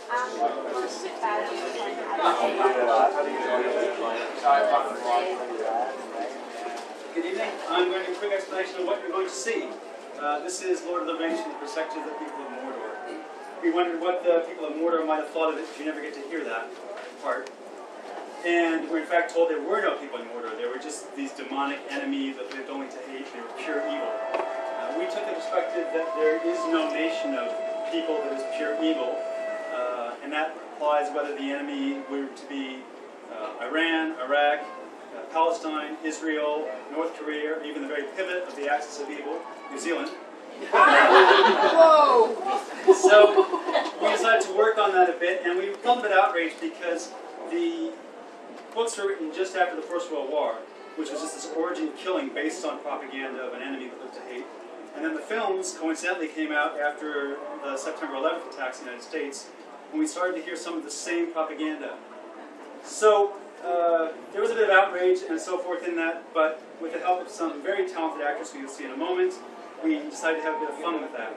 Good evening. I'm going to give a quick explanation of what you're going to see. This is Lord of the Rings from the perspective of the people of Mordor. We wondered what the people of Mordor might have thought of it, if you never get to hear that part. And we're in fact told there were no people in Mordor. They were just these demonic enemies that lived only to hate. They were pure evil. We took the perspective that there is no nation of people that is pure evil. And that applies whether the enemy were to be Iran, Iraq, Palestine, Israel, North Korea, or even the very pivot of the axis of evil, New Zealand. Whoa! So we decided to work on that a bit, and we felt a bit outraged because the books were written just after the First World War, which was just this orgy of killing based on propaganda of an enemy that lived to hate. And then the films, coincidentally, came out after the September 11th attacks in the United States, when we started to hear some of the same propaganda. So there was a bit of outrage and so forth in that, but with the help of some very talented actors who you'll see in a moment, we decided to have a bit of fun with that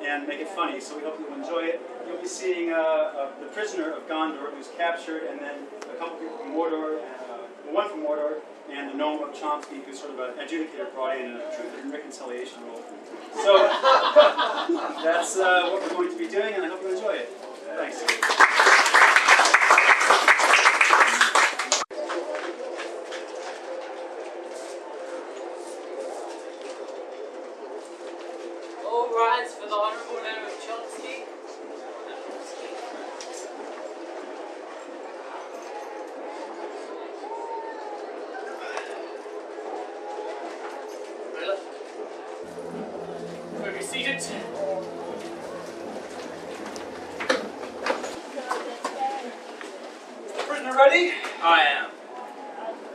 and make it funny, so we hope you'll enjoy it. You'll be seeing the prisoner of Gondor who's captured, and then a couple people from Mordor, one from Mordor, and the gnome of Chomsky, who's sort of an adjudicator brought in a truth and reconciliation role. So that's what we're going to be doing, and I hope you enjoy it. Thanks. All rise for the Honourable Gnome of Chomsky. Be seated. Ready? I am.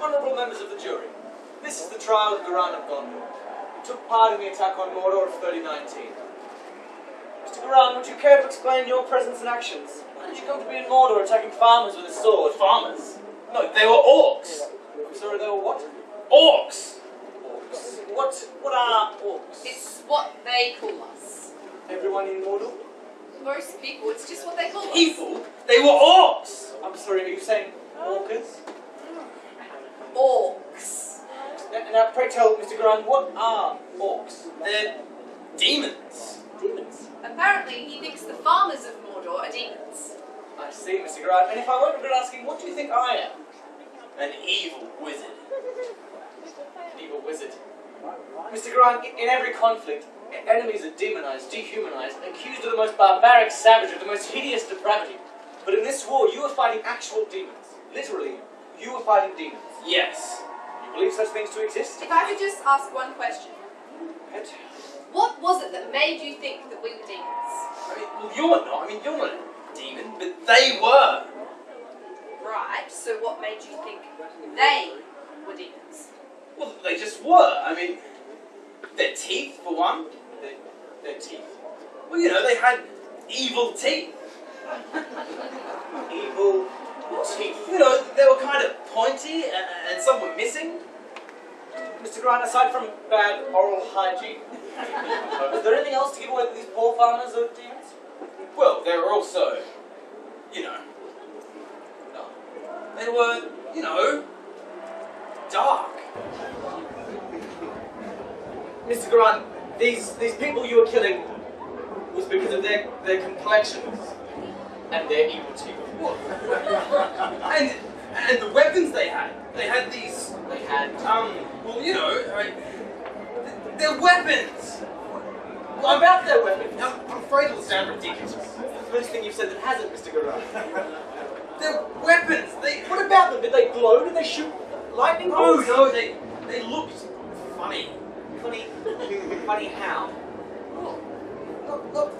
Honourable members of the jury, this is the trial of Garan of Gondor, who took part in the attack on Mordor of 3019. Mr. Garan, would you care to explain your presence and actions? Why did you come to be in Mordor attacking farmers with a sword? Farmers? No, they were orcs. I'm sorry, they were what? Orcs. Orcs. What are orcs? It's what they call us. Everyone in Mordor? Most people, it's just what they call us. People? They were orcs. I'm sorry, are you saying orcas? Orcs. Now, pray tell, Mr. Garan, what are orcs? They're demons. Demons. Apparently, he thinks the farmers of Mordor are demons. I see, Mr. Garan. And if I weren't good asking, what do you think I am? An evil wizard. An evil wizard. Mr. Garan, in every conflict, enemies are demonized, dehumanized, accused of the most barbaric savagery, the most hideous depravity. But in this war, you are fighting actual demons. Literally, you are fighting demons. Yes. You believe such things to exist? If I could just ask one question. Right. What was it that made you think that we were demons? I mean, well, you're not. I mean, you're not a demon, but they were. Right, so what made you think they were demons? Well, they just were. I mean, their teeth, for one. Their teeth. Well, you know, they had evil teeth. Evil teeth. You know, they were kind of pointy, and some were missing. Mr. Grant, aside from bad oral hygiene, is there anything else to give away that these poor farmers are demons? Well, they were also, you know, they were, you know, dark. Mr. Grant, these people you were killing was because of their complexions and their evil teeth. What? and the weapons they had these, well, you know, they're weapons. What about their weapons? I'm afraid it'll sound ridiculous. That's the first thing you've said that hasn't, Mr. Grant. They're weapons. What about them? Did they glow? Did they shoot lightning bolts? No, they looked funny. Funny? Funny how? Not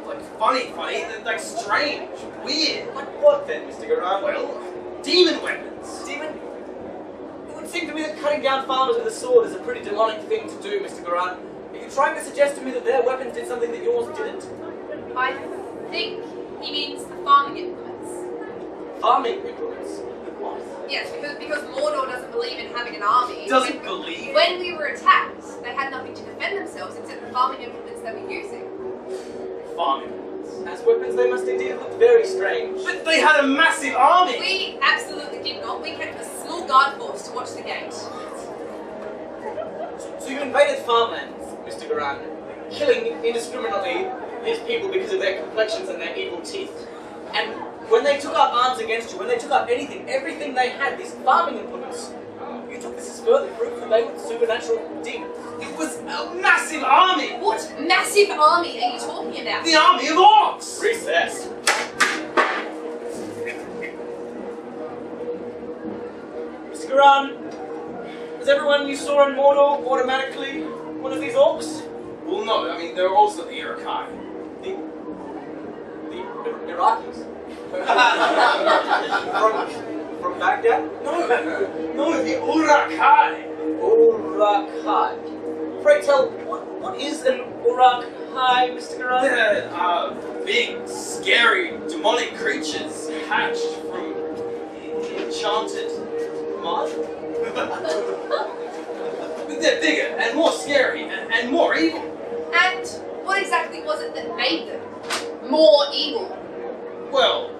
like funny, like strange, weird. Like what then, Mr. Garan? Well, demon weapons. Demon? It would seem to me that cutting down farmers with a sword is a pretty demonic thing to do, Mr. Garan. Are you trying to suggest to me that their weapons did something that yours didn't? I think he means the farming implements. Farming implements? What? Yes, because Mordor doesn't believe in having an army. Doesn't believe? When we were attacked, they had nothing to defend themselves except the farming implements they were using. Farming. As weapons, they must indeed look very strange. But they had a massive army! We absolutely did not. We kept a small guard force to watch the gate. So you invaded farmlands, Mr. Garan, killing indiscriminately these people because of their complexions and their evil teeth. And when they took up arms against you, when they took up anything, everything they had, these farming implements, you took this as further proof that they were supernatural demons. It was a massive army! What massive army are you talking about? The army of orcs! Recess. Mr. Garan, is everyone you saw in Mordor automatically one of these orcs? Well, no, I mean, there are also the Irakai. The Iraqis? from Baghdad? No, the Urakai! Urakai. Pray tell, what is an Urakai, Mr. Garan? They're big, scary, demonic creatures hatched from enchanted mud. But they're bigger and more scary and more evil. And what exactly was it that made them more evil? Well,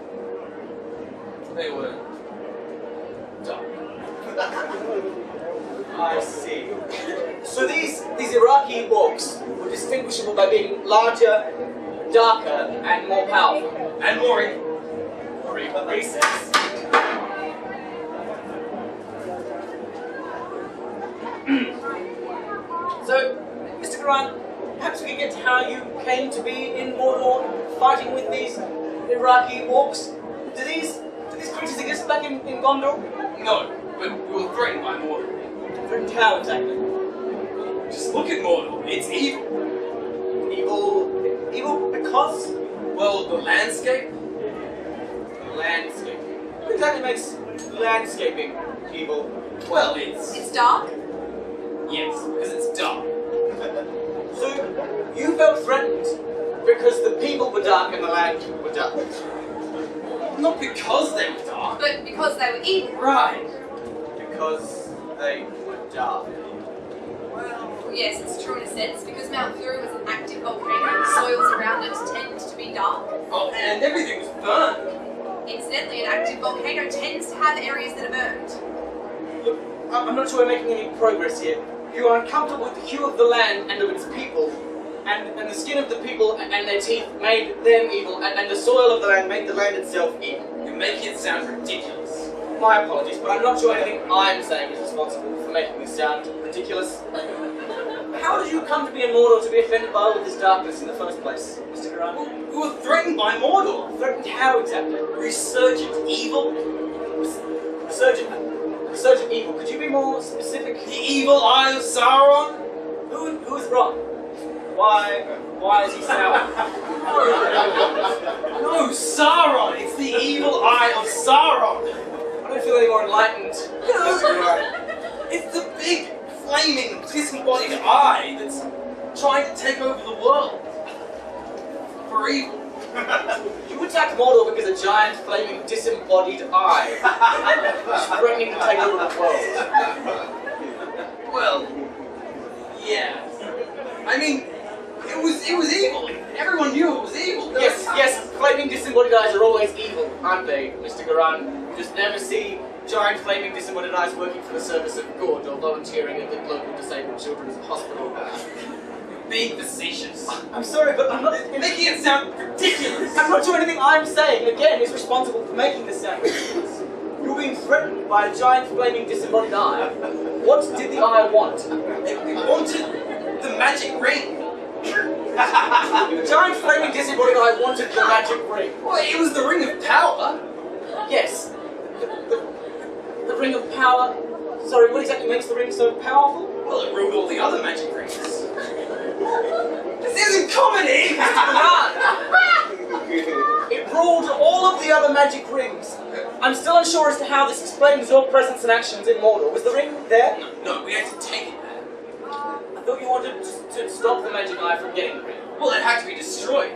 they were dark. I see. So these Iraqi orcs were distinguishable by being larger, darker, and more powerful. And more evil. Recess. So, Mr. Garan, perhaps we could get to how you came to be in Mordor fighting with these Iraqi orcs. Do these creatures exist back in Gondor? No, but we were threatened by Mordor. Threatened how exactly? Just look at Mordor. It's evil. Evil because? Well, the landscape? Landscape. What exactly makes landscaping evil? Well, it's... It's dark? Yes, because it's dark. So, you felt threatened because the people were dark and the land were dark. Not because they were dark. But because they were evil. Right. Because they were dark. Well, yes, it's true in a sense, because Mount Fleury was an active volcano, the soils around it tend to be dark. Oh, and everything was burned. Incidentally, an active volcano tends to have areas that are burned. Look, I'm not sure we're making any progress here. You are uncomfortable with the hue of the land and of its people, and the skin of the people and their teeth made them evil, and the soil of the land made the land itself evil. You're making it sound ridiculous. My apologies, but I'm not sure anything I'm saying is responsible for making this sound ridiculous. How did you come to be in Mordor to be offended by all of this darkness in the first place, Mr. Garan? We were threatened by Mordor. Threatened how exactly? Resurgent evil. Resurgent evil. Could you be more specific? The evil eye of Sauron. Who is wrong? Why is he sour? No, Sauron. It's the evil eye of Sauron. I don't feel any more enlightened. It's the big, flaming, disembodied eye that's trying to take over the world. For evil. You attacked Mordor because a giant, flaming, disembodied eye is threatening to take over the world. Well, yeah. I mean, it was evil. Everyone knew it was evil. Yes, flaming, disembodied eyes are always evil, aren't they, Mr. Garan? You just never see giant, flaming, disembodied eyes working for the service of good or volunteering at the local disabled children's hospital. Being facetious. I'm sorry, but I'm not... Making it sound ridiculous. I'm not sure anything I'm saying, again, is responsible for making this sound ridiculous. You're being threatened by a giant, flaming, disembodied eye. What did the eye want? It wanted the magic ring. The giant, flaming, disembodied eye wanted the magic ring. Well, it was the ring of power. Yes. The ring of power. Sorry, what exactly makes the ring so powerful? Well, it ruled all the other magic rings. This isn't comedy! It ruled all of the other magic rings. I'm still unsure as to how this explains your presence and actions in Mordor. Was the ring there? No, we had to take it back. I thought you wanted to stop the magic eye from getting the ring. Well, it had to be destroyed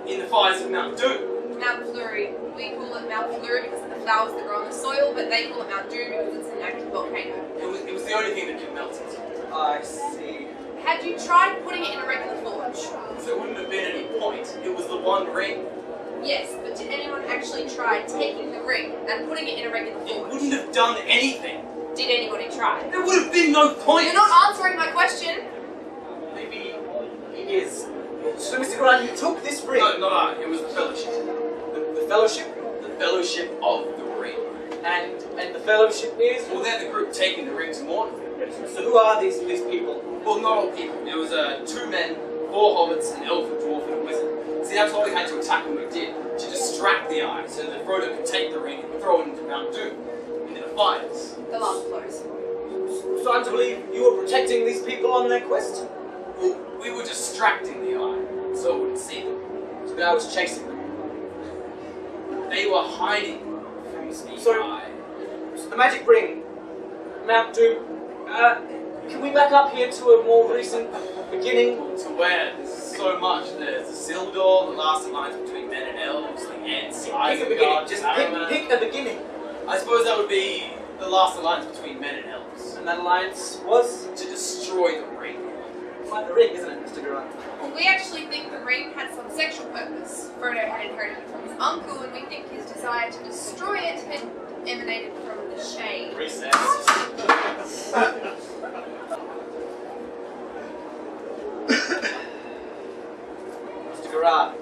in the fires of Mount Doom. Mount Fleury. We call it Mount Fleury because of the flowers that grow on the soil, but they call it Mount Doom because it's an active volcano. It was the only thing that could melt it. I see. Had you tried putting it in a regular forge? There wouldn't have been any point. It was the one ring. Yes, but did anyone actually try taking the ring and putting it in a regular It forge? wouldn't have done anything. Did anybody try? There would have been no point. You're not answering my question. Maybe it is. So, Mr. Grant, you took this ring. No, not I. It was the Fellowship. The Fellowship? The Fellowship of the Ring. And the Fellowship is? Well, they're the group taking the ring to Mordor. So who are these people? Well, not all people. It was 2 men, 4 hobbits, an elf, a dwarf, and a wizard. See, that's why we had to attack when we did. To distract the eye, so that Frodo could take the ring and throw it into Mount Doom. Into the fires. The last close. So I'm to believe you were protecting these people on their quest? Well, we were distracting the eye, so it wouldn't see them. So the guy was chasing them. They were hiding from the Sorry. eye. So the magic ring, Mount Doom. Can we back up here to a more recent beginning? To where? There's so much. There's the Sildor, the last alliance between men and elves, the Ents, Pick a beginning. Just pick a beginning. I suppose that would be the last alliance between men and elves. And that alliance was To destroy the ring. like the ring, isn't it, Mr. Grant? Well, we actually think the ring had some sexual purpose. Frodo had inherited it from his uncle, and we think his desire to destroy it had emanated from the shade. Recess. Mr. Garrard,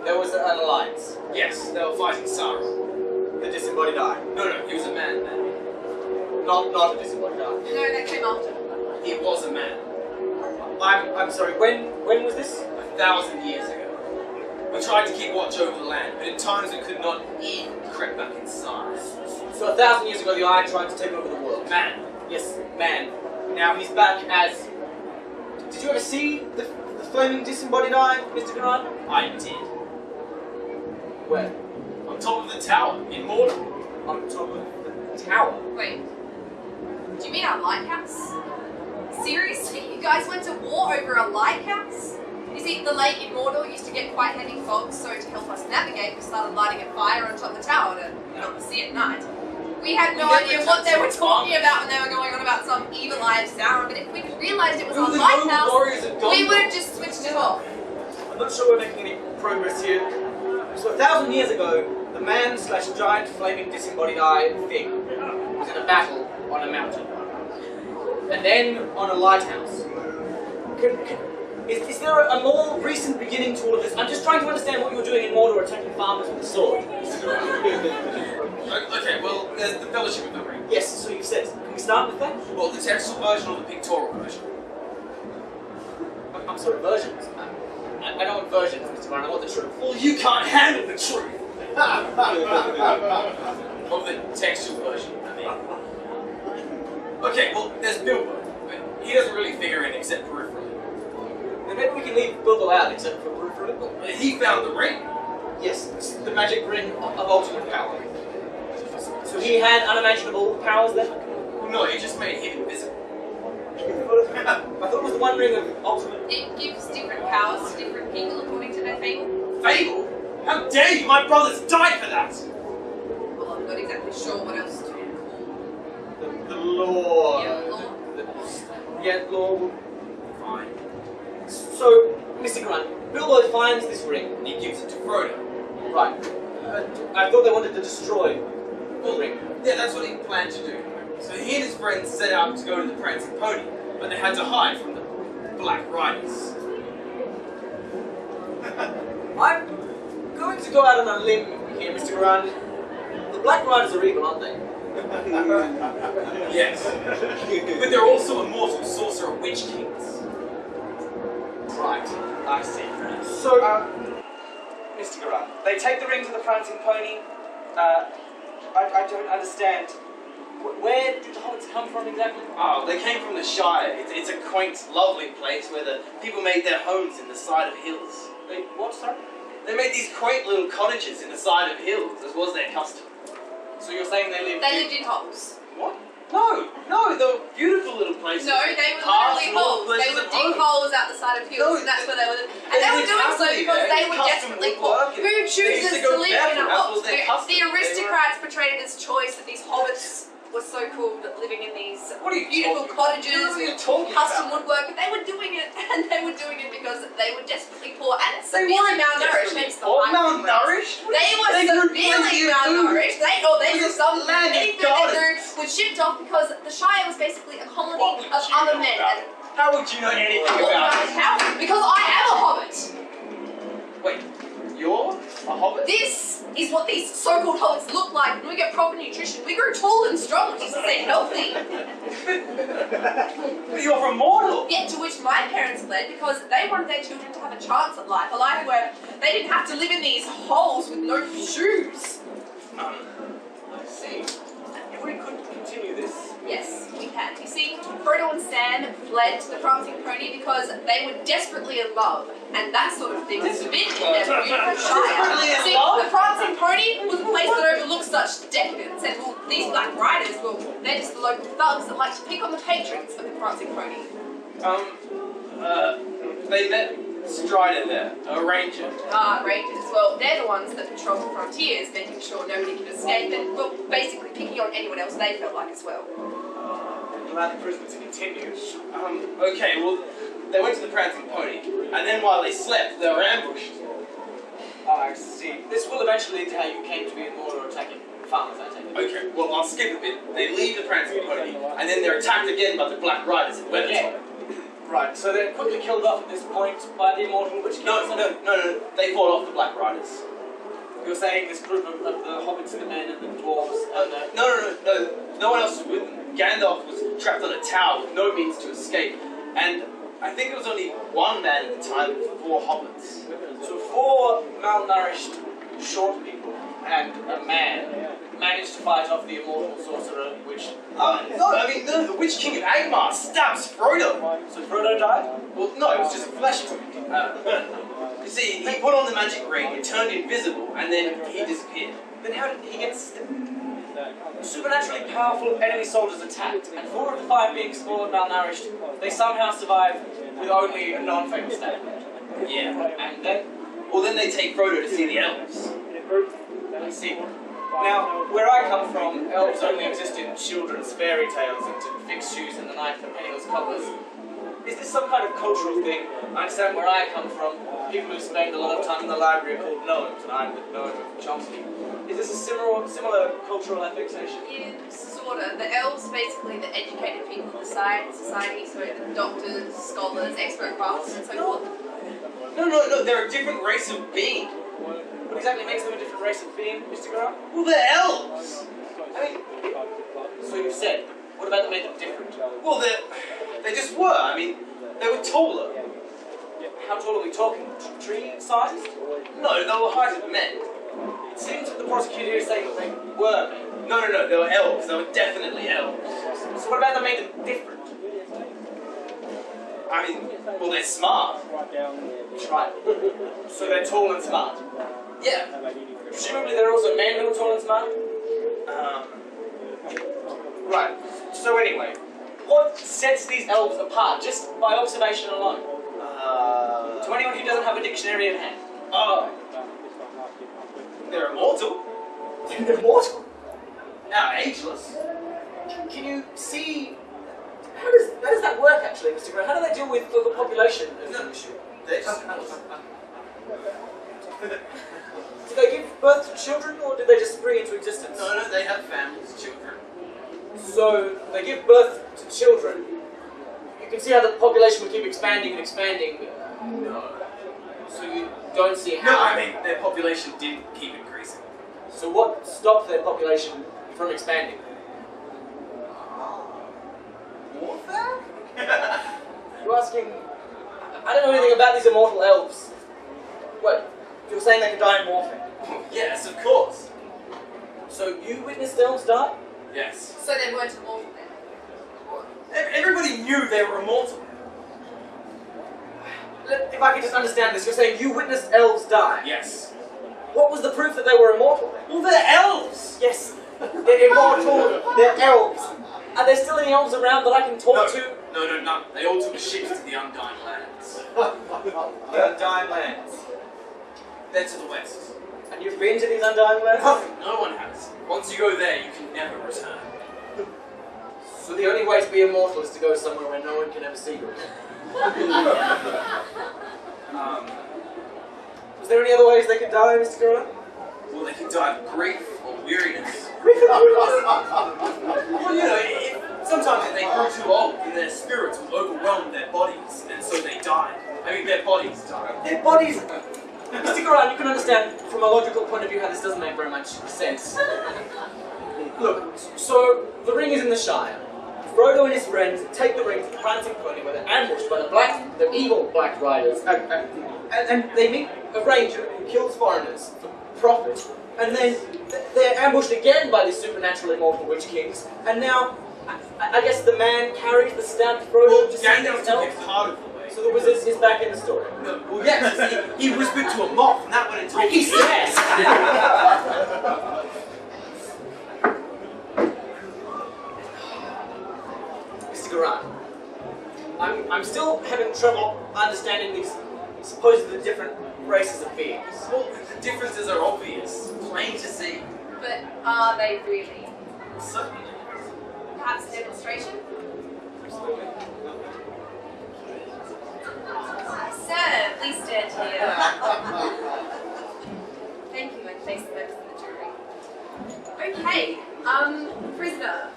there was an alliance. Yes, they were fighting Sauron. The disembodied eye. No, he was a man then. Not a disembodied eye. No, that came after. He was a man. I'm sorry, when was this? 1,000 years ago. We tried to keep watch over the land, but at times we could not eat and crept back inside. So 1,000 years ago the eye tried to take over the world. Man. Yes, man. Now he's back as... Did you ever see the flaming disembodied eye, Mr. Garrard? I did. Where? On top of the tower, in Mordor. On top of the tower. Wait. Do you mean our lighthouse? Seriously? You guys went to war over a lighthouse? You see, the lake in Mordor used to get quite heavy fog, so to help us navigate, we started lighting a fire on top of the tower to help us see at night. We had no idea what they were talking about when they were going on about some evil eye of Sauron, but if we realised it was We were a the lighthouse, warriors of Gondor. we would have just switched it off. I'm not sure we're making any progress here. So 1,000 years ago, the man/giant flaming disembodied eye thing was in a battle on a mountain. And then on a lighthouse. Is there a more recent beginning to all of this? I'm just trying to understand what you were doing in Mordor attacking farmers with a sword. Okay, well, there's the Fellowship of the Ring. Yes, so you said. Can we start with that? Well, the textual version or the pictorial version? I'm sorry, versions. I don't want versions, Mr. Brown, I want the truth. Well, you can't handle the truth! Of the textual version, I mean. Okay, well, there's Bilbo. But he doesn't really figure in except peripherally. Then maybe we can leave Bilbo out except for peripherally. He found the ring. Yes, it's the magic ring of ultimate power. So he had unimaginable powers then? Well, no, he just made him invisible. I thought it was the one ring of ultimate. It gives different powers to different people according to their fable. Fable? How dare you! My brothers died for that! Well, I'm not exactly sure what else to The law. Yeah, law. Yeah, law. Fine. So, Mr. Grant, Bilbo finds this ring. And he gives it to Frodo. Right. I thought they wanted to destroy the ring. Yeah, that's what he planned to do. So he and his friends set out to go to the Prancing Pony, but they had to hide from the Black Riders. I'm going to go out on a limb here, Mr. Grant. The Black Riders are evil, aren't they? Yes. But they're also immortal sorcerer witch kings. Right, I see. So, Mr. Garrard, they take the ring to the Prancing Pony. I don't understand. Where did the hobbits come from exactly? Oh, they came from the Shire. It's a quaint, lovely place where the people made their homes in the side of hills. Wait, what, sorry? They made these quaint little cottages in the side of hills, as was their custom. So you're saying they lived in holes. What? No, they were beautiful little places. No, they were Paths literally and all holes. They places would of dig home. holes out the side of hills, No, and that's where they were. And they they were lived doing so happily because there. they were Custom desperately poor. woodwork and Who they used chooses to go to live in a barefoot. That hole? was their custom. The They aristocrats portrayed it as choice that these hobbits was so cool living in these What are you beautiful talking cottages about? What are you with talking custom about? woodwork, but they were doing it, and they were doing it because they were desperately poor and They severely weren't malnourished. desperately Hence the poor. high food rates. Malnourished? They were They grew severely plenty of malnourished. They It grew was some land of anything they gods. grew was shipped off because the Shire was basically a colony What would of you other know men. about And it? How would you know anything well, about it? how? Because I am a hobbit. Wait, you're a hobbit? This is what these so-called hobbits look like when we get proper nutrition. We grow tall and strong, which is to say healthy. But you're from Mordor. Yet to which my parents fled because they wanted their children to have a chance at life, a life where they didn't have to live in these holes with no shoes. I see. If we could continue this. Yes, we can. You see, Frodo and Sam fled to the Prancing Pony because they were desperately in love, and that sort of thing was forbidden in their beautiful Shire. Desperately in See, love? the Prancing Pony was a place that overlooked such decadence, and well, these Black Riders, well, they're just the local thugs that like to pick on the patrons of the Prancing Pony. They met Strider there, a ranger. Ah, Rangers. Well, they're the ones that patrol the frontiers, making sure nobody can escape, and well, basically picking on anyone else they felt like as well. Allow the prisoner to continue. Okay, well, they went to the Prancing Pony, and then while they slept, they were ambushed. I see. This will eventually lead to how you came to be in Mordor attacking farmers, I take it. Okay, well, I'll skip a bit. They leave the Prancing Pony, and then they're attacked again by the Black Riders at Weathertop. Right, so they're quickly killed off at this point by the Immortal, which kills them. No, they fought off the Black Riders. You're saying this group of the hobbits and the men and the dwarves and the... No one else was with them. Gandalf was trapped on a tower with no means to escape, and I think it was only one man at the time with 4 hobbits. So 4 malnourished short people and a man managed to fight off the immortal sorcerer, which... No, the Witch King of Angmar stabs Frodo. So Frodo died? Well, no, it was just a flesh wound. You see, he put on the magic ring, it turned invisible, and then he disappeared. Then how did he get... Supernaturally powerful enemy soldiers attacked, and 4 of the 5 being small and malnourished, they somehow survived with only a non-fatal stab. Yeah. And then... Well, then they take Frodo to see the elves. I see. Now, where I come from, elves only exist in children's fairy tales and to fix shoes in the night for penniless cobblers. Is this some kind of cultural thing? I understand where I come from, people who spend a lot of time in the library are called gnomes, and I'm the gnome of Chomsky. Is this a similar cultural affixation? Yeah, sort of. The elves, basically the educated people of the society, so the doctors, scholars, expert craftsmen, and so forth. No, they're a different race of being. What exactly makes them a different race of being, Mr. Grant? Well, they're elves. I mean, so you've said. What about that made them different? Well, they just were. I mean, they were taller. How tall are we talking? Tree-sized? No, they were height of men. It seems that the prosecutor is saying that they were men. No, they were elves. They were definitely elves. So what about that made them different? I mean, well, they're smart. Right. So they're tall and smart. Yeah. Presumably there are also men who are tall and smart? Right. So anyway, what sets these elves apart, just by observation alone? To anyone who doesn't have a dictionary in hand. They're immortal. They're immortal? Now, ageless. Can you see... How does that work actually, Mr. Grant? How do they deal with the population as an issue? They just... Did they give birth to children, or did they just spring into existence? No, they have families, children. So, they give birth to children. You can see how the population would keep expanding and expanding. No. So you don't see how... No, I mean, their population did keep increasing. So what stopped their population from expanding? Warfare? You're asking... I don't know anything about these immortal elves. What? You're saying they could die in warfare? Yes, of course. So you witnessed elves die? Yes. So they weren't immortal then? Everybody knew they were immortal. If I could just understand this, you're saying you witnessed elves die? Yes. What was the proof that they were immortal then? Well, they're elves. Yes, they're immortal, they're elves. Are there still any elves around that I can talk to? No, none. They all took ships to the Undying Lands. The Undying Lands. They're to the west. And you've been to these Undying Lands? No one has. Once you go there, you can never return. So the only way to be immortal is to go somewhere where no one can ever see you. Was there any other ways they could die, Mr. Gorilla? Well, they could die of grief or weariness. Grief and weariness? Well, you know, sometimes if they grew too old, then their spirits would overwhelm their bodies, and so they died. I mean, their bodies died. Their bodies... Mr. Gorilla, you can understand from a logical point of view how this doesn't make very much sense. Look, so the ring is in the Shire. Frodo and his friends take the ring to the Prancing Pony where they're ambushed by the evil Black Riders, and they meet a ranger who kills foreigners for profit, and then they're ambushed again by these supernatural immortal witch kings, and now, I guess the man carries the stabbed Frodo to Gandalf see took it part of the way. So the wizard is back in the story. No, well, yes, he whispered to a moth, and that went into He says! Mr. Garan, I'm still having trouble understanding these supposedly different races of beings. Well, the differences are obvious, plain to see. But are they really? Certainly. Perhaps a demonstration? Sir, please stand here. Thank you, and face the members of the jury. Okay, prisoner,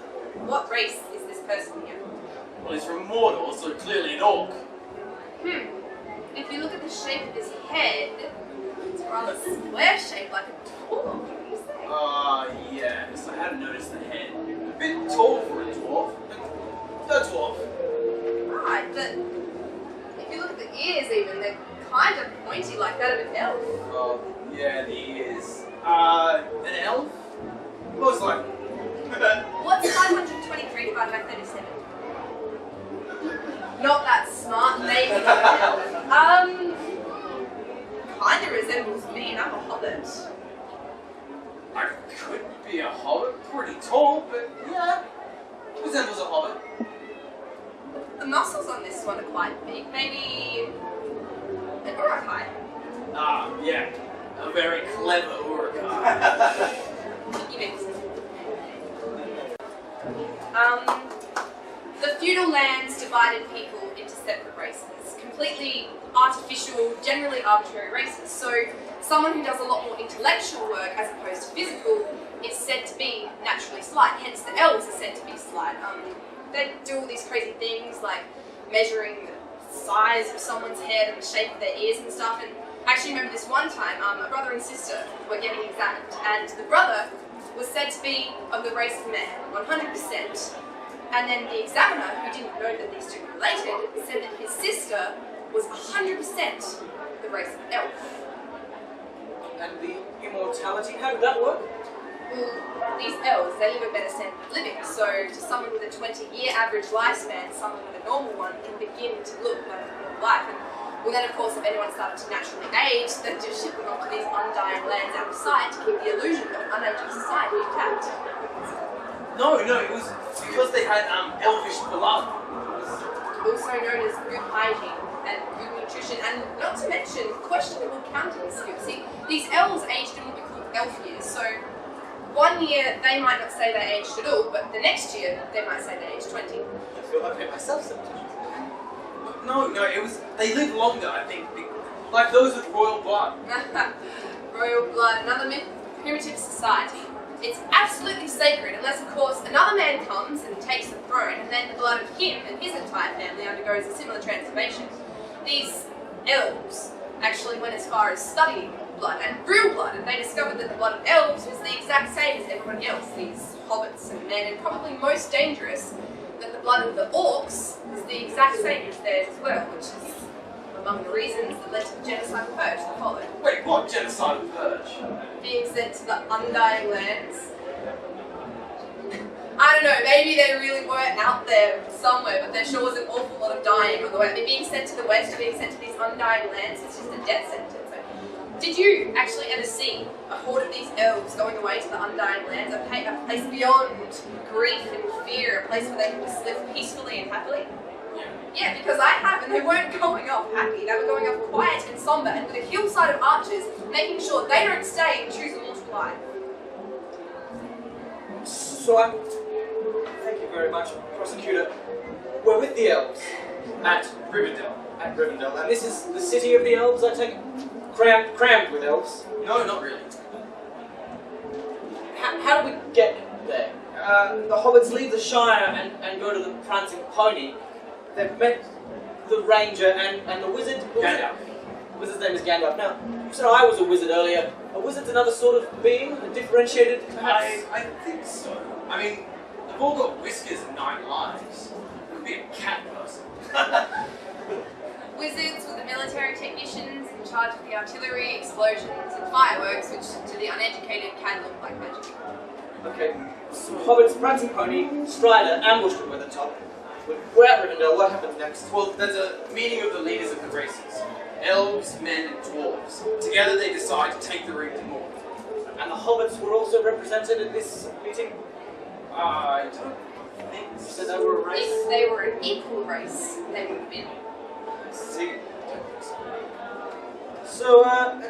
what race is this person here? Well, he's from Mordor, so clearly an orc. If you look at the shape of his head, it's rather square-shaped, like a dwarf, what do you say? Yes, I hadn't noticed the head. A bit tall for a dwarf, but a dwarf. Right, but if you look at the ears even, they're kind of pointy like that of an elf. Oh, yeah, the ears. An elf? Most likely. What's 523 divided by 37? Not that smart, maybe. Kinda resembles me, and I'm a hobbit. I could be a hobbit, pretty tall, but yeah, resembles a hobbit. The muscles on this one are quite big, maybe an Uruk-hai. Yeah, a very clever Uruk-hai. You mix. The feudal lands divided people into separate races, completely artificial, generally arbitrary races. So someone who does a lot more intellectual work as opposed to physical is said to be naturally slight, hence the elves are said to be slight. They do all these crazy things like measuring the size of someone's head and the shape of their ears and stuff. And I actually remember this one time, a brother and sister were getting examined, and the brother was said to be of the race of man, 100%. And then the examiner, who didn't know that these two were related, said that his sister was 100% the race of elf. And the immortality, how did that work? Well, these elves, they live a better standard of living, so to someone with a 20-year average lifespan, someone with a normal one can begin to look like a normal life. And well, then of course, if anyone started to naturally age, they'd just ship them off to these undying lands out of sight to keep the illusion of an unaging society intact. No, it was because they had elvish blood. Also known as good hygiene and good nutrition, and not to mention questionable counting skills. See, these elves aged in what we call elf years, so one year they might not say they aged at all, but the next year they might say they aged 20. I feel like I made myself sometimes. No, it was, they lived longer, I think, like those with royal blood. Royal blood, another myth, primitive society. It's absolutely sacred unless, of course, another man comes and takes the throne, and then the blood of him and his entire family undergoes a similar transformation. These elves actually went as far as studying blood, and real blood, and they discovered that the blood of elves was the exact same as everybody else, these hobbits and men, and probably most dangerous, that the blood of the orcs is the exact same as theirs as well, which is among the reasons that led to the genocidal purge that followed. Wait, what genocidal purge? Being sent to the undying lands. I don't know, maybe they really were out there somewhere, but there sure was an awful lot of dying on the way. They're being sent to the west, or being sent to these undying lands, it's just a death sentence. Did you actually ever see a horde of these elves going away to the undying lands, a place beyond grief and fear, a place where they can just live peacefully and happily? Yeah, because I have, and they weren't going off happy. They were going off quiet and somber, and with a hillside of archers, making sure they don't stay and choose a mortal life. So thank you. very much, Prosecutor. We're with the elves At Rivendell. at Rivendell, and this is the city of the elves, I take it? Crammed with elves. No, not really. How do we get there? The hobbits leave the Shire and go to the Prancing Pony. They've met the Ranger and the Wizard. Gandalf. The wizard's name is Gandalf. Now, you said I was a wizard earlier. A wizard's another sort of being, differentiated, perhaps? I think so. I mean, they've all got whiskers and 9 lives. Could be a cat person. Wizards were the military technicians in charge of the artillery, explosions, and fireworks, which to the uneducated can look like magic. Okay, so hobbits, Prancing Pony, Strider, ambushed at Weathertop. We're at Rivendell, what happens next? Well, there's a meeting of the leaders of the races. Elves, men, and dwarves. Together they decide to take the ring to Mordor. And the hobbits were also represented at this meeting? I don't think You so. said they were a race? If they were an equal race, they would have been. See? So,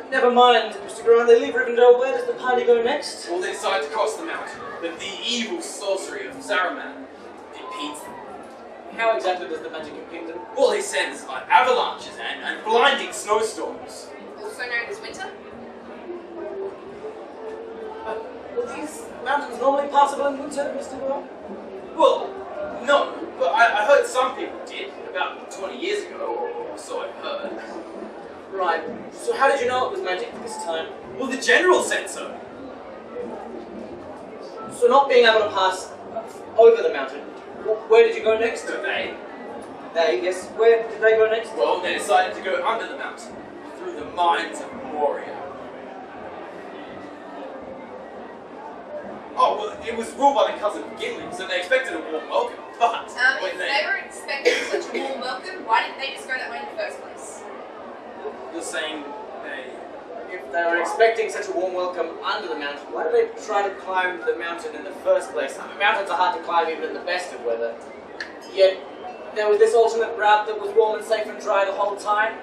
never mind, Mr. Grant, they leave Rivendell. Where does the party go next? Well, they decide to cross the mountain, but the evil sorcery of Saruman impedes them. How exactly does the magic impede them? Well, he sends avalanches and blinding snowstorms. Also known as winter. Were these mountains normally passable in winter, Mr. Grant? Well, no, but I heard some people did, about 20 years ago, or so I've heard. Right, so how did you know it was magic this time? Well, the general said so. So not being able to pass over the mountain, where did you go next? So they, Yes, where did they go next? well, they decided to go under the mountain, through the mines of Moria. Oh, well, it was ruled by the cousin of Gimli, so they expected a warm welcome, but when If they were expecting such a warm welcome, why didn't they just go that way in the first place? You're saying they... If they were expecting such a warm welcome under the mountain, why did they try to climb the mountain in the first place? I mean, mountains are hard to climb even in the best of weather. Yet, there was this alternate route that was warm and safe and dry the whole time.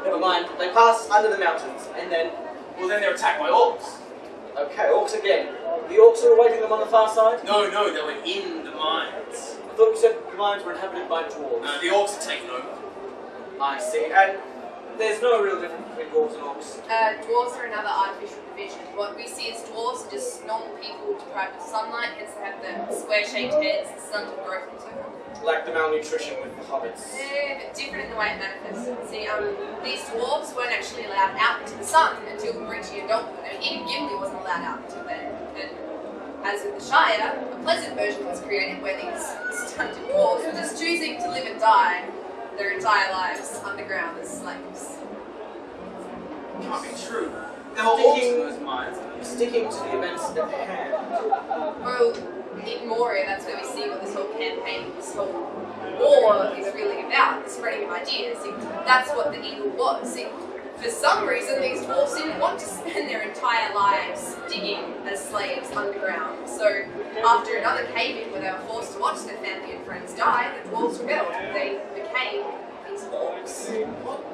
Never mind, they pass under the mountains, and then... Well, then they're attacked by orcs. Okay, orcs again. The orcs are awaiting them on the far side? No, they were in the mines. I thought you said the mines were inhabited by dwarves. The orcs are taken over. I see, and there's no real difference between dwarves and orcs. Dwarves are another artificial division. What we see as dwarves are just normal people deprived of sunlight, hence they have the square-shaped heads, the stunted growth, and so forth. Like the malnutrition with the hobbits. They're a bit different in the way it manifests. See, these dwarves weren't actually allowed out into the sun until reaching adulthood. I mean, even Gimli wasn't allowed out until then. And as with the Shire, a pleasant version was created where these stunted dwarves were just choosing to live and die their entire lives underground as slaves. Can't be true. There were orcs in those mines. Sticking to the events at hand. Well, in Moria, that's where we see what this whole campaign, this whole war is really about, the spreading of ideas. See, that's what the evil was. See, for some reason, these dwarves didn't want to spend their entire lives digging as slaves underground. So, after another cave-in where they were forced to watch their family and friends die, the dwarves rebelled. They became these orcs.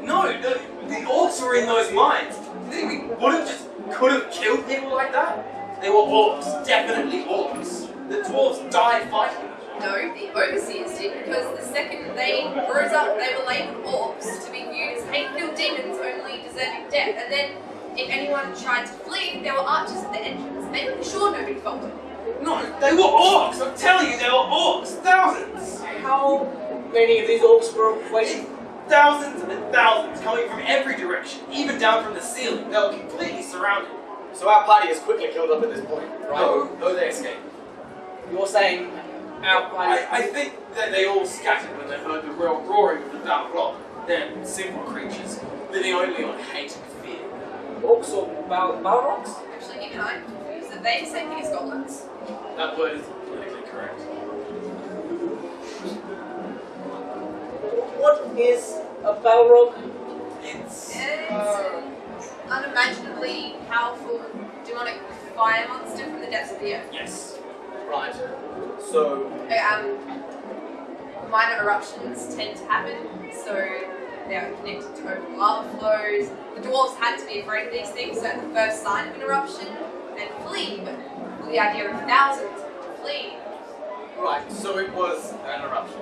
No, the orcs were in those mines. You think we could have killed people like that? They were orcs, definitely orcs. The dwarves died fighting. No, the overseers did, because the second they rose up, they were labelled orcs to be viewed as hate-filled demons only deserving death. And then, if anyone tried to flee, there were archers at the entrance, making sure nobody faltered. No, they were orcs! I'm telling you, they were orcs! Thousands! How many of these orcs were waiting? Thousands and thousands coming from every direction, even down from the ceiling. They were completely surrounded. So our party is quickly killed up at this point, right? No, they escaped. You're saying our party... I think that they all scattered when they heard the roaring of the Balrog. They're simple creatures, living only on hate and fear. Orcs or Balrogs? Actually, even I'm confused. Are they the same thing as goblins? That word is politically correct. What is a Balrog? It's... It's an unimaginably powerful demonic fire monster from the depths of the earth. Yes. Right. So... Minor eruptions tend to happen, so they are connected to open lava flows. The dwarves had to be afraid of these things, so at the first sign of an eruption, they'd flee, but with the idea of thousands fleeing. Right, so it was an eruption.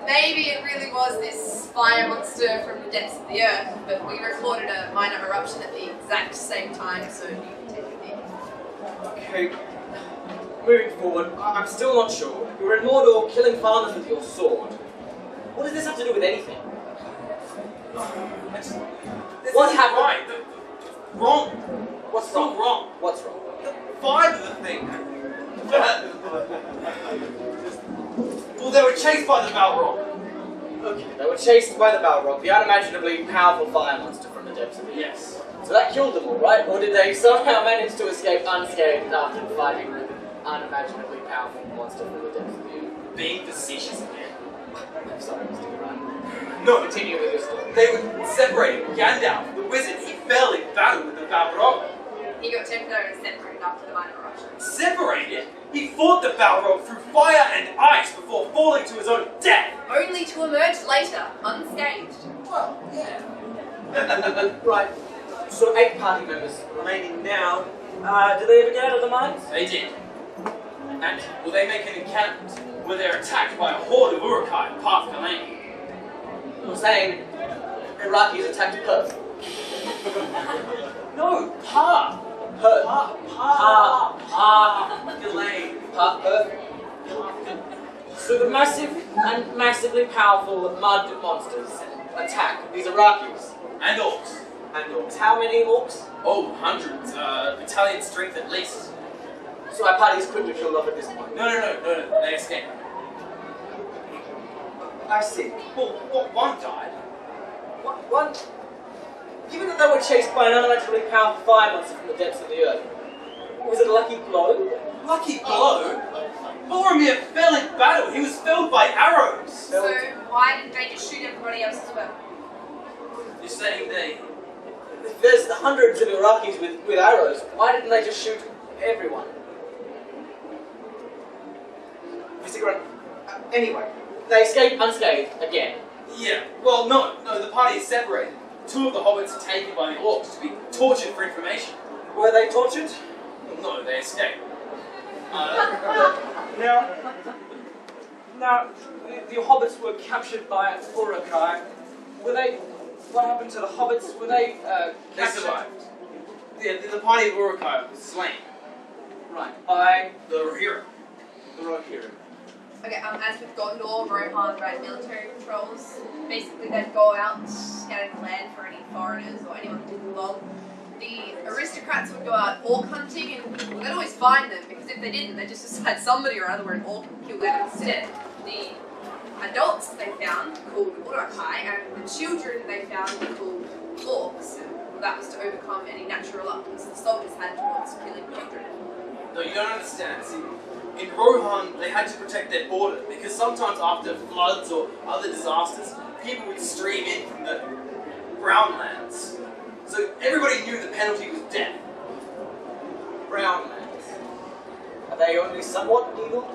Maybe it really was this fire monster from the depths of the earth, but we recorded a minor eruption at the exact same time, so you can take it in. Okay. Moving forward, I'm still not sure. You were in Mordor killing farmers with your sword. What does this have to do with anything? What happened? Right, wrong. What's Still wrong? wrong. What's wrong? The vibe of the thing. Well, they were chased by the Balrog. Okay, they were chased by the Balrog, the unimaginably powerful fire monster from the depths of the earth. Yes. So that killed them all, right? Or did they somehow manage to escape unscathed after fighting the unimaginably powerful monster from the depths of the earth? Being facetious again. I'm sorry, Mr. Grant. No, Continue with your story. they were separated. Gandalf, the wizard, he fell in battle with the Balrog. He got temporarily separated after the minor eruption. Separated? He fought the Balrog through fire and ice before falling to his own death. Only to emerge later, unscathed. Well, yeah. Right. So 8 party members remaining now. Did they ever get out of the mines? They did. And will they make an encampment where they're attacked by a horde of Uruk-hai on Path Galane? You're saying Iraqis attacked Perth? No, Path. Perth. Galane. Perth. So the massive and massively powerful mud monsters attack these Iraqis. And orcs. And orcs. How many orcs? Oh, hundreds. Battalion strength at least. So our party is quickly killed off at this point. No, they escaped. I see. Well, one died. One. Given that they were chased by an unimaginably powerful fire monster from the depths of the earth, was it a lucky blow? Lucky blow? Boromir fell in battle. He was felled by arrows. So why didn't they just shoot everybody else as well? You're saying they... There's hundreds of Iraqis with arrows. Why didn't they just shoot everyone? Mr. Grant, anyway, they escaped unscathed again. Yeah, well, no, the party is separated. 2 of the hobbits are taken by the orcs to be tortured for information. Were they tortured? No, they escaped. Now, the hobbits were captured by Uruk-hai. Were they? What happened to the hobbits? Were they They captured? survived. Yeah, the party of Uruk-hai was slain. Right, by The Rohirrim. the Rohirrim. Okay, as with Gondor, Rohan ran military patrols. Basically, they'd go out scouting the land for any foreigners or anyone who didn't belong. The aristocrats would go out orc hunting, and well, they'd always find them, because if they didn't, they'd just decide somebody or other were an orc and kill them instead. The adults they found called Mordoch, and the children they found were called orcs. And that was to overcome any natural reluctance the soldiers had towards killing children. No, you don't understand. See, in Rohan, they had to protect their border because sometimes after floods or other disasters, people would stream in from the Brownlands. So everybody knew the penalty was death. Brownlands. Are they only somewhat evil?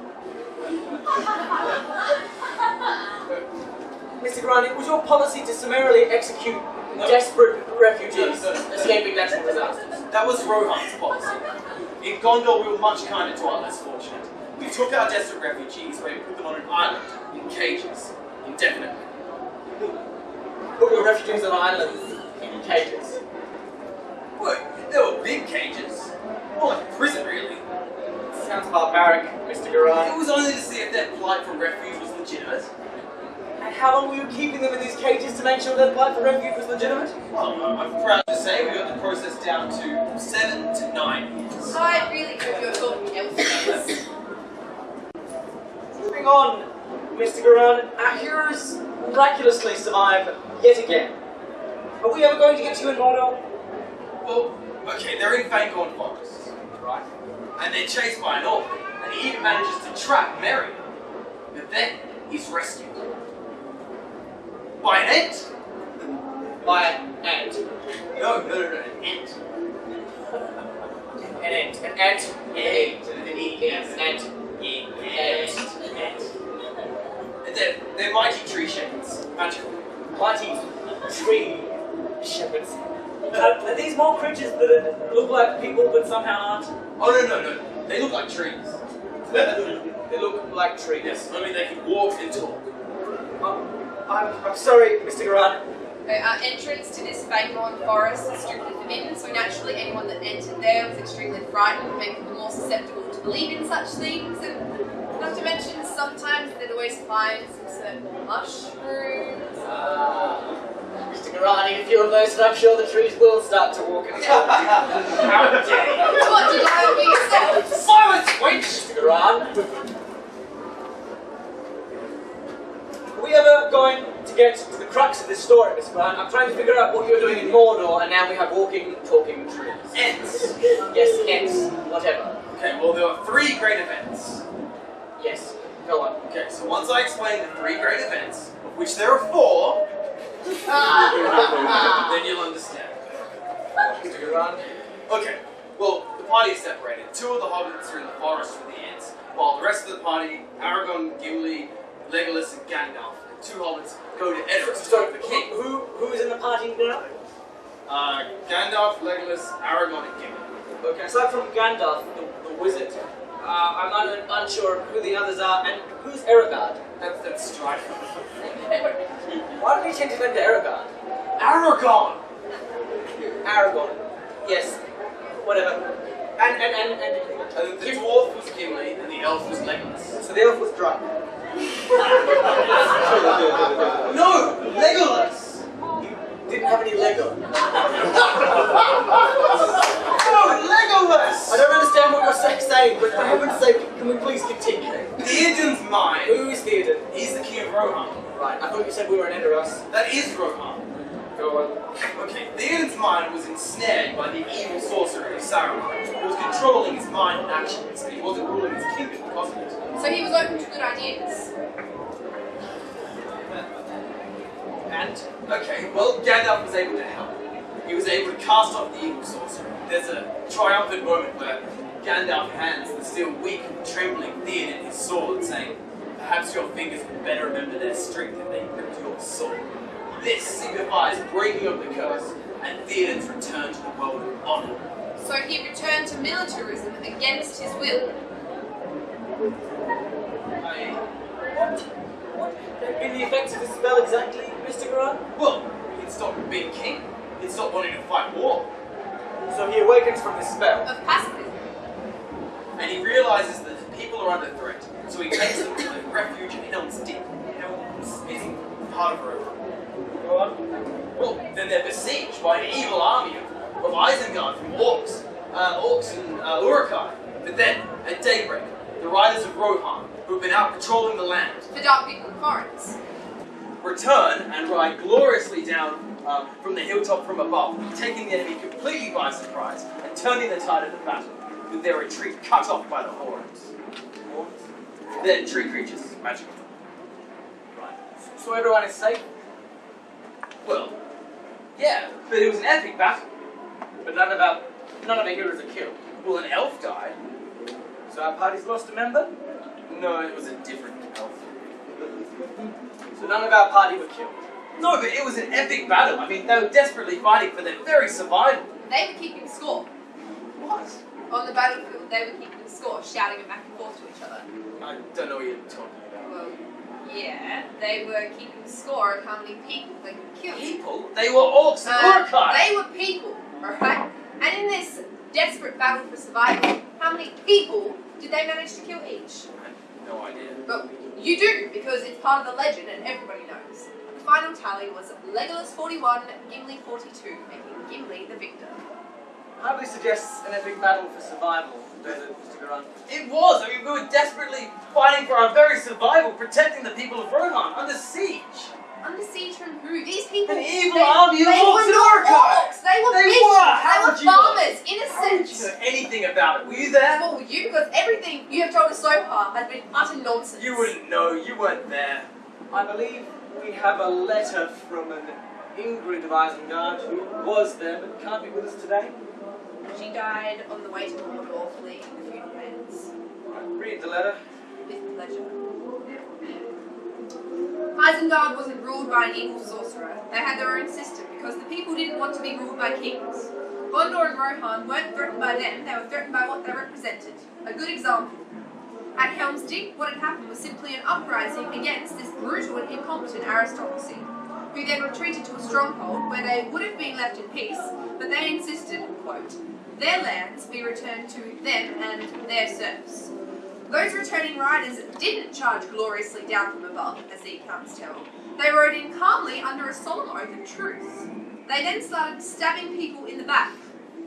Mr. Grant, it was your policy to summarily execute desperate refugees escaping natural disasters. That was Rohan's policy. In Gondor, we were much kinder to our less fortunate. We took our desperate refugees where we put them on an island in cages, indefinitely. Put your refugees on islands in cages. Well, they were big cages. More like a prison, really. Sounds barbaric, Mr. Garant. It was only to see if their plight for refuge was legitimate. And how long were you keeping them in these cages to make sure their plight for refuge was legitimate? Well, I'm proud to say we got the process down to 7 to 9 years. I really hope you're talking elf. Moving on, Mr. Garant, our heroes miraculously survive yet again. Are we ever going to get to you in Mordor? Well, okay, they're in Fangorn Forest, right? And they're chased by an orc, and he even manages to trap Merry. But then, he's rescued. By an ant? By an ant. No, an ant. An ant. An ant. And they're mighty tree shepherds. Magical. Mighty tree shepherds. Are these more creatures that look like people but somehow aren't? Oh, no. They look like trees. They look like trees. Yes, only they can walk and talk. I'm sorry, Mr. Garan. Our entrance to this Fangorn forest is strictly forbidden, so naturally anyone that entered there was extremely frightened, making them more susceptible to believe in such things, and not to mention sometimes they'd always find some certain mushrooms. Mr. Garan, eat a few of those and I'm sure the trees will start to walk and talk. How dare you? What did I be yourself? Silence, wench! Mr. Garan. Are we ever going to get to the crux of this story, Mr. Garan? I'm trying to figure out what you're doing in Mordor, and now we have walking, talking trees. Ents. Yes, ents. Whatever. Okay, well there are 3 great events. Yes. Go on. Okay, so once I explain the 3 great events, of which there are 4, then you'll understand. Mr. Garan. Okay, well, the party is separated. 2 of the hobbits are in the forest with the ants, while the rest of the party, Aragorn, Gimli, Legolas, and Gandalf, and 2 hobbits go to Eddard to talk to the king. Who is in the party now? Gandalf, Legolas, Aragorn, and Gimli. Okay, aside from Gandalf, the wizard, I'm unsure of who the others are, and who's Aragorn? That's striking. Why did he change his name to Aragorn? Aragorn! Aragorn. Yes. Whatever. And The dwarf was Gimli, and the elf was Legolas. so the elf was drunk. No! Legolas! Didn't have any Lego. No, Legolas! I don't understand what you're saying, but for heaven's sake, can we please continue? Theoden's mine. Who is Theoden? He's the king of Rohan. Right, I thought you said we were in Edoras. That is Rohan. Go on. Okay, Theoden's mind was ensnared by the evil sorcerer of Sauron, who was controlling his mind and actions, and he wasn't ruling his kingdom because of it. So he was open to good ideas. And, okay, well, Gandalf was able to help. He was able to cast off the evil sorcerer. There's a triumphant moment where Gandalf hands the still weak and trembling Theoden his sword, saying, "Perhaps your fingers would better remember their strength if they gripped your sword." This signifies breaking of the curse and Theoden's return to the world of honor. So he returned to militarism against his will. What have been the effects of this spell exactly, Mr. Garan? Well, he'd stopped being king. He'd stopped wanting to fight war. So he awakens from this spell. Of pacifism. And he realizes that the people are under threat. So he takes them to the refuge in Helm's Deep. Helm's is part of Rohan. Go on. Well, then they're besieged by an evil army of Isengard from orcs and Uruk-hai. But then, at daybreak, the riders of Rohan, who've been out patrolling the land, The dark people in forests. return and ride gloriously down from the hilltop from above, taking the enemy completely by surprise and turning the tide of the battle, with their retreat cut off by the horns. They're tree creatures, magical. Right. So everyone is safe, Well, yeah, but it was an epic battle. but none of our heroes are killed. Well, an elf died. So our party's lost a member? No, it was a different elf. So none of our party were killed. No, but it was an epic battle. I mean, they were desperately fighting for their very survival. They were keeping score. What? On the battlefield, they were keeping score, shouting it back and forth to each other. I don't know what you're talking about. Well, yeah, they were keeping score of how many people they could kill. People? They were orcs and Uruk-hai. They were people, alright? And in this desperate battle for survival, how many people did they manage to kill each? I have no idea. But you do, because it's part of the legend and everybody knows. The final tally was Legolas 41, Gimli 42, making Gimli the victor. Hardly suggests an epic battle for survival, does it, Mr. Garan? It was. I mean, we were desperately fighting for our very survival, protecting the people of Rohan under siege. Under siege from who? These people. An evil army of they orcs were and not Uruk-hai. orcs. They were They peasants. were. How They would were you know? farmers, How did you innocent. know anything about it? Were you there? Well, you, because everything you have told us so far has been utter nonsense. You wouldn't know. You weren't there. I believe we have a letter from an Ingrid of Isengard who was there but can't be with us today. She died on the way to Mordor fleeing the feudal lands. Read the letter. With pleasure. Isengard wasn't ruled by an evil sorcerer. They had their own system because the people didn't want to be ruled by kings. Gondor and Rohan weren't threatened by them, they were threatened by what they represented. A good example. At Helm's Deep, what had happened was simply an uprising against this brutal and incompetent aristocracy, who then retreated to a stronghold where they would have been left in peace, but they insisted, quote, their lands be returned to them and their serfs. Those returning riders didn't charge gloriously down from above, as the accounts tell. They rode in calmly under a solemn oath of truce. They then started stabbing people in the back.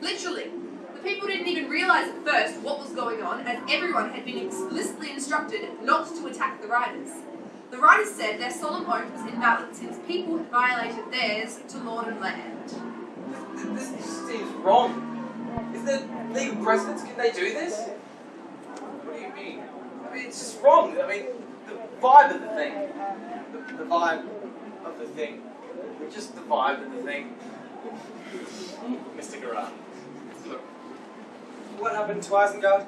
Literally. The people didn't even realise at first what was going on, as everyone had been explicitly instructed not to attack the riders. The riders said their solemn oath was invalid since people had violated theirs to lord and land. This just seems wrong. Is there legal precedence? Can they do this? What do you mean? I mean, it's just wrong. I mean, the vibe of the thing. The vibe of the thing. Just the vibe of the thing. Mr. Garan. Look, What happened to Isengard?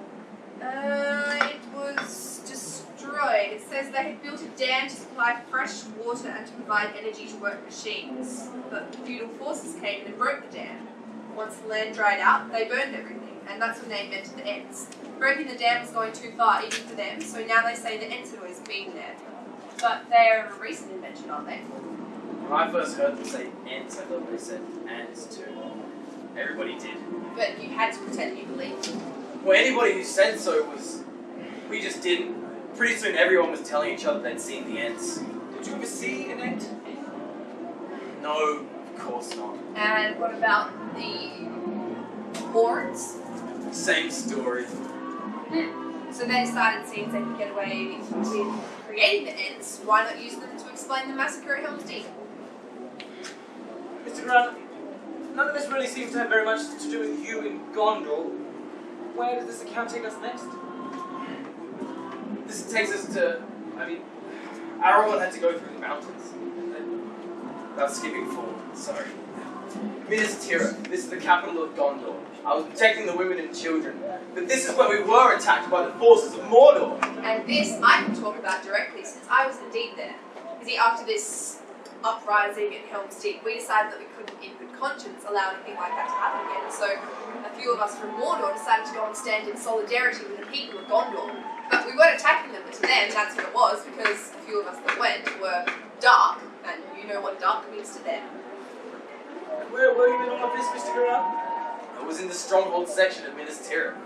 It was destroyed. It says they had built a dam to supply fresh water and to provide energy to work machines. But feudal forces came in and broke the dam. Once the land dried out, they burned everything, and that's when they invented the Ents. Breaking the dam was going too far even for them, so now they say the Ents had always been there. But they're a recent invention, aren't they? when I first heard them say ants, I thought they said ants too. Everybody did. But you had to pretend you believed. Well, anybody who said so was... We just didn't. Pretty soon everyone was telling each other they'd seen the ants. Did you ever see an ant? No, of course not. And what about the horns? Same story. So they decided since they could get away with creating the ants, why not use them to explain the massacre at Helm's Deep? Mr. Grant, none of this really seems to have very much to do with you in Gondor. Where does this account take us next? This takes us to... Aragorn had to go through the mountains. I'm skipping forward, sorry. Minas Tirith, this is the capital of Gondor. I was protecting the women and children, but this is where we were attacked by the forces of Mordor. And this I can talk about directly, since I was indeed there. You see, after this uprising at Helm's Deep, we decided that we couldn't, in good conscience, allow anything like that to happen again. So a few of us from Mordor decided to go and stand in solidarity with the people of Gondor. But we weren't attacking them, but to them, that's what it was, because a few of us that went were dark, and you know what dark means to them. Where were you in all of this, Mr. Grant? I was in the stronghold section of Minas Tirith,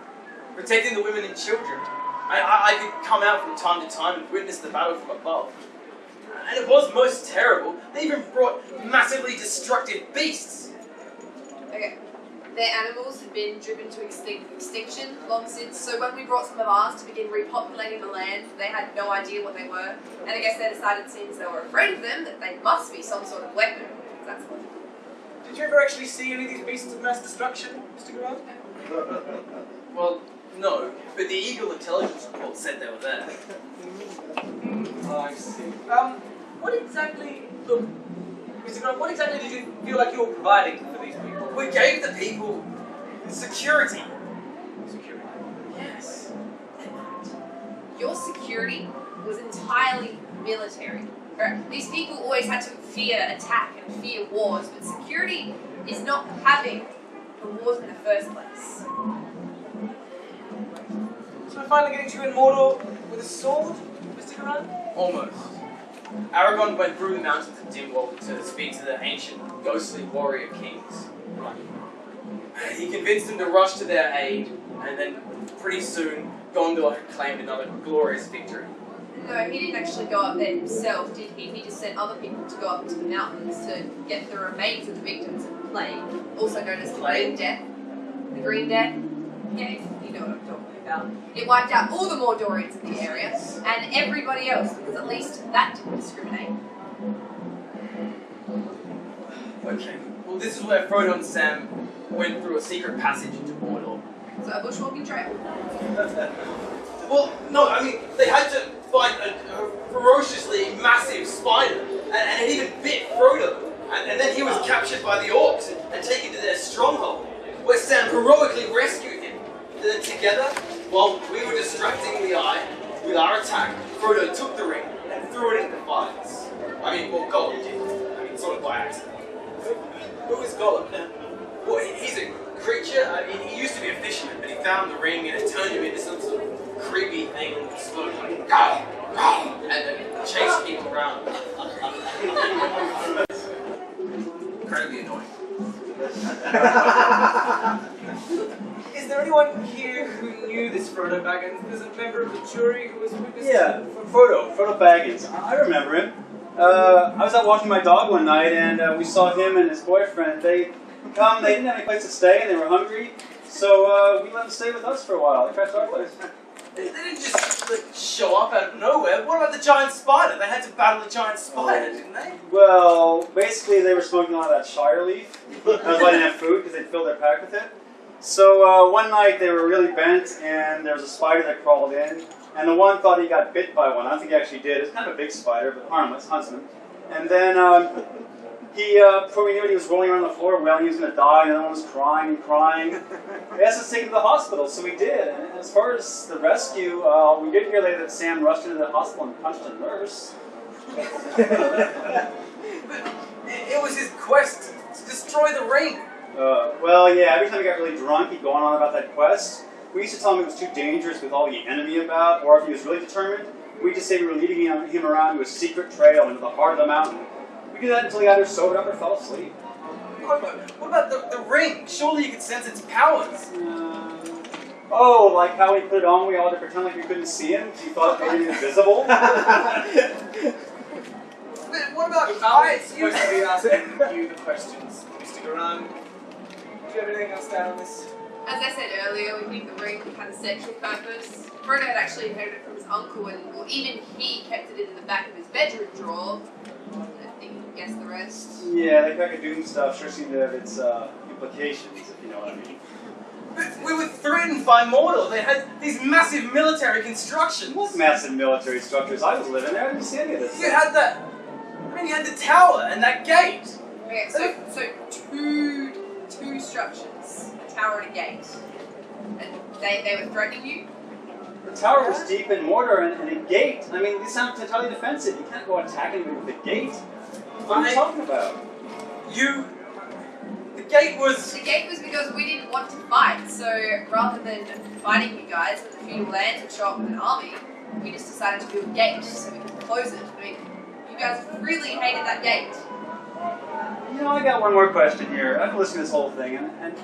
protecting the women and children. I could come out from time to time and witness the battle from above. And it was most terrible. They even brought massively destructive beasts. Okay. Their animals had been driven to extinction long since, so when we brought some of ours to begin repopulating the land, they had no idea what they were, and I guess they decided, since they were afraid of them, that they must be some sort of weapon. That's what. Did you ever actually see any of these beasts of mass destruction, Mr. Grant? Well, no, but the Eagle intelligence report said they were there. Oh, I see. What exactly... Look, Mr. Grant, what exactly did you feel like you were providing for these people? We gave the people security. Security. Yes. Your security was entirely military. These people always had to fear attack and fear wars, but security is not having the wars in the first place. So we're finally getting to you in Mordor with a sword, Mr. Grant? Almost. Aragorn went through the mountains of Dimwald to speak to the ancient, ghostly warrior kings. He convinced them to rush to their aid, and then pretty soon Gondor had claimed another glorious victory. No, he didn't actually go up there himself, did he? He just sent other people to go up into the mountains to get the remains of the victims of the plague, also known as the Green Death. The Green Death? Yeah, you know what I'm talking about. It wiped out all the Mordorians in the area, and everybody else, because at least that didn't discriminate. Okay, well this is where Frodo and Sam went through a secret passage into Mordor. So a bushwalking trail. Well, no, they had to fight a ferociously massive spider, and it even bit Frodo. And then he was captured by the orcs and taken to their stronghold, where Sam heroically rescued him. And then together, while we were distracting the Eye with our attack, Frodo took the ring and threw it into the fires. Gollum did. Sort of by accident. Who is Gollum? Well, he's a creature, I mean, he used to be a fisherman, but he found the ring and it turned him into some sort of creepy thing and slowly like, "Go! Go!" and then chased people around. Incredibly annoying. Is there anyone here who knew this Frodo Baggins? There's a member of the jury who was witness Yeah, Frodo Baggins. I remember him. I was out walking my dog one night, and we saw him and his boyfriend. They didn't have any place to stay, and they were hungry, so we let them stay with us for a while. They crashed our place. They didn't just like, show up out of nowhere. What about the giant spider? They had to battle the giant spider, didn't they? Well, basically they were smoking a lot of that shire leaf. That was why they didn't have food, because they'd filled their pack with it. So one night they were really bent, and there was a spider that crawled in, and the one thought he got bit by one. I don't think he actually did. It was kind of a big spider, but harmless, huntsman. And then before we knew it, he was rolling around the floor, wailing he was going to die, and everyone was crying and crying. They asked us to take him to the hospital, so we did. And as far as the rescue, we did hear later that Sam rushed into the hospital and punched a nurse. It was his quest to destroy the ring. Well, yeah, every time he got really drunk, he'd go on about that quest. We used to tell him it was too dangerous with all the enemy about, or if he was really determined, we'd just say we were leading him around to a secret trail into the heart of the mountain. We did that until he either sobered up or fell asleep. What about the ring? Surely you could sense its powers. Oh, like how he put it on, we all had to pretend like we couldn't see him because he thought it made him invisible? What about I'm supposed to be asking you the questions, Mr. Garang. Do you have anything else to add on this? As I said earlier, we think the ring had a sexual purpose. Frodo had actually inherited it from his uncle, and well, even he kept it in the back of his bedroom drawer. I think you can guess the rest. Yeah, that Crack-a-Doom stuff sure seemed to have its implications, if you know what I mean. But we were threatened by Mordor. They had these massive military constructions. What massive military structures? I was living there, I didn't see any of this. You had that. I mean, you had the tower and that gate. Okay, so two structures, a tower and a gate. And they were threatening you? The tower was deep in Mordor and a gate. I mean, these sound entirely defensive. You can't go attacking me with a gate. What are you talking about? The gate was... The gate was because we didn't want to fight, so rather than fighting you guys when the feudal lands would show up with an army, we just decided to build a gate so we could close it. I mean, you guys really hated that gate. You know, I got one more question here. I've been listening to this whole thing, and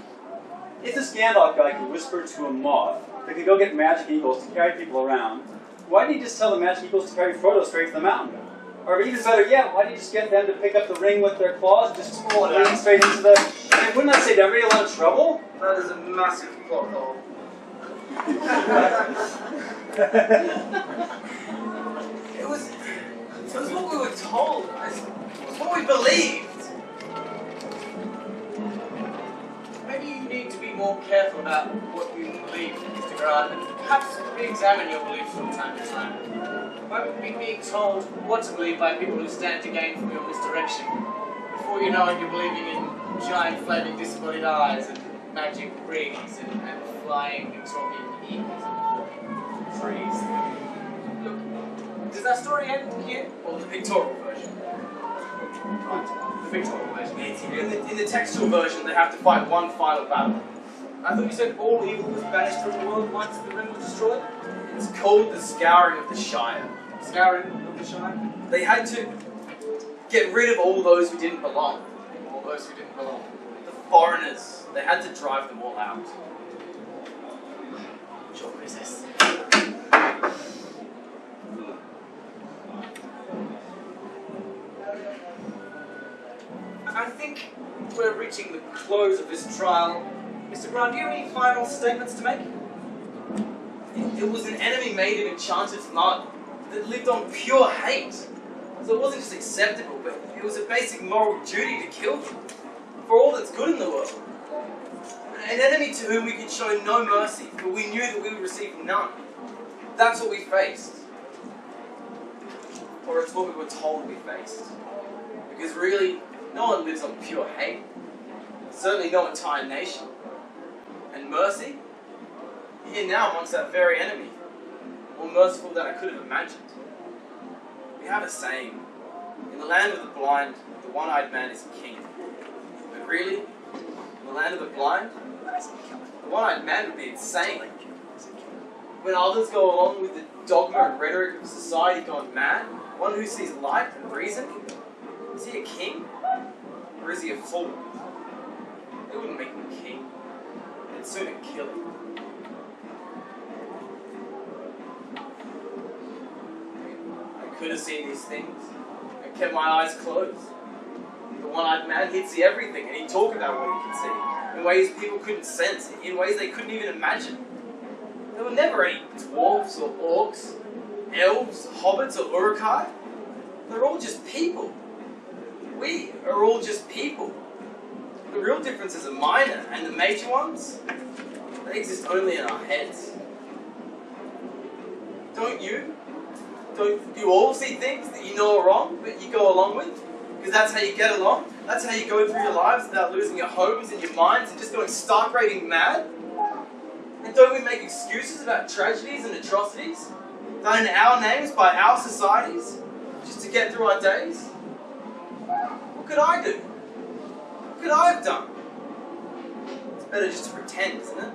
if this Gandalf guy could whisper to a moth that could go get magic eagles to carry people around, why didn't he just tell the magic eagles to carry Frodo straight to the mountain? Or even better yet, why didn't he just get them to pick up the ring with their claws and just pull it out straight into the... I mean, wouldn't that save everybody a lot of trouble? That is a massive plot hole. It was what we were told. It was what we believed. Maybe you need to be more careful about what you believe, Mr. Grant, and perhaps re-examine your beliefs from time to time. Why would we be being told what to believe by people who stand to gain from your misdirection? Before you know it, you're believing in giant flaming disembodied eyes and magic rings and flying and talking eagles and trees. Look, does that story end here? Or the pictorial version. The pictorial version. In the textual version, they have to fight one final battle. I thought you said all evil was banished from the world once the ring was destroyed? It's called the Scouring of the Shire. Scouring of the Shire? They had to get rid of all those who didn't belong. All those who didn't belong. The foreigners. They had to drive them all out. Sure, what is this? I think we're reaching the close of this trial. Mr. Grant, do you have any final statements to make? It was an enemy made of enchanted blood that lived on pure hate. So it wasn't just acceptable, but it was a basic moral duty to kill them for all that's good in the world. An enemy to whom we could show no mercy, but we knew that we would receive none. That's what we faced. Or it's what we were told we faced. Because really, no one lives on pure hate. Certainly no entire nation. And mercy? Here now amongst that very enemy. More merciful than I could have imagined. We have a saying. In the land of the blind, the one-eyed man is king. But really, in the land of the blind, The one-eyed man would be insane. When others go along with the dogma and rhetoric of society gone mad, one who sees light and reason, is he a king? Or is he a fool? They wouldn't make him a king. They'd sooner kill him. I could have seen these things. I kept my eyes closed. The one-eyed man, he'd see everything, and he'd talk about what he could see, in ways people couldn't sense, in ways they couldn't even imagine. There were never any dwarves or orcs, elves, hobbits or urukai. They're all just people. We are all just people. The real differences are minor, and the major ones, they exist only in our heads. Don't you? Don't you all see things that you know are wrong, but you go along with? Because that's how you get along? That's how you go through your lives without losing your homes and your minds and just going stark raving mad? And don't we make excuses about tragedies and atrocities done in our names by our societies just to get through our days? What could I do? What could I have done? It's better just to pretend, isn't it?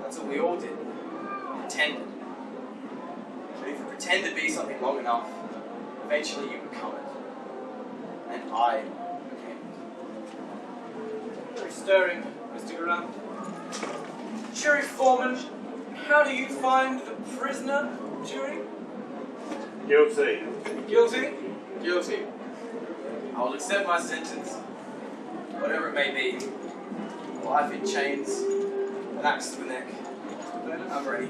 That's what we all did. Pretended. But if you pretend to be something long enough, eventually you become it. And I became it. Very stirring, Mr. Grant. Sheriff Foreman, how do you find the prisoner, jury? Guilty. Guilty? Guilty. I will accept my sentence, whatever it may be. Life in chains, an axe to the neck. I'm ready.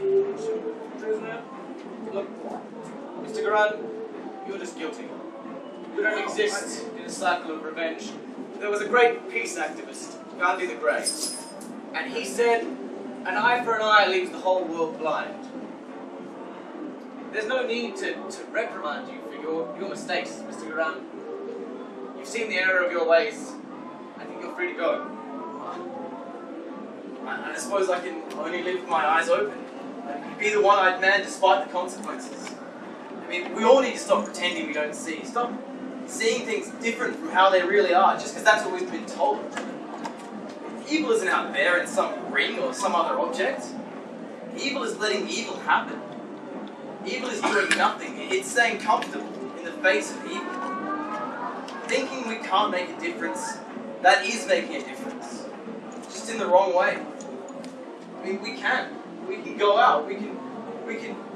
Prisoner? Look, Mr. Grant, you're just guilty. You don't exist in a cycle of revenge. There was a great peace activist, Gandhi the Great, and he said, an eye for an eye leaves the whole world blind. There's no need to reprimand you for your mistakes, Mr. Grant. You've seen the error of your ways. I think you're free to go. I suppose I can only live with my eyes open. I can be the one-eyed man despite the consequences. I mean, we all need to stop pretending we don't see. Stop seeing things different from how they really are, just because that's what we've been told. Evil isn't out there in some ring or some other object. Evil is letting evil happen. Evil is doing nothing. It's staying comfortable in the face of evil. Thinking we can't make a difference, that is making a difference. Just in the wrong way. I mean, we can. We can go out. We can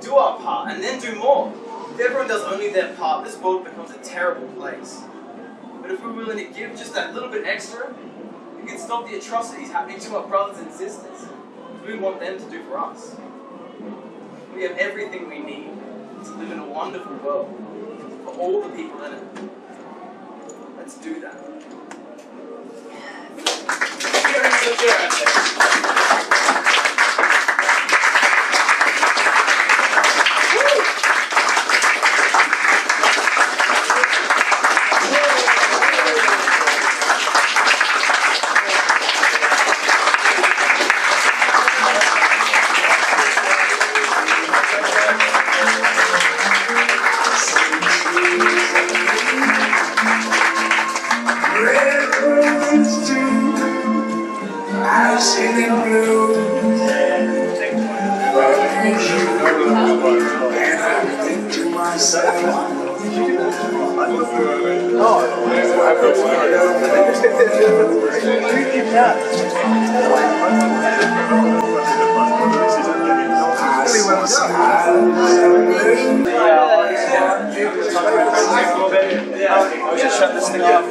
do our part and then do more. If everyone does only their part, this world becomes a terrible place. But if we're willing to give just that little bit extra, we can stop the atrocities happening to our brothers and sisters. We want them to do for us. We have everything we need to live in a wonderful world for all the people in it. Let's do that. I've seen it blue, and I think to myself, Shut this thing off.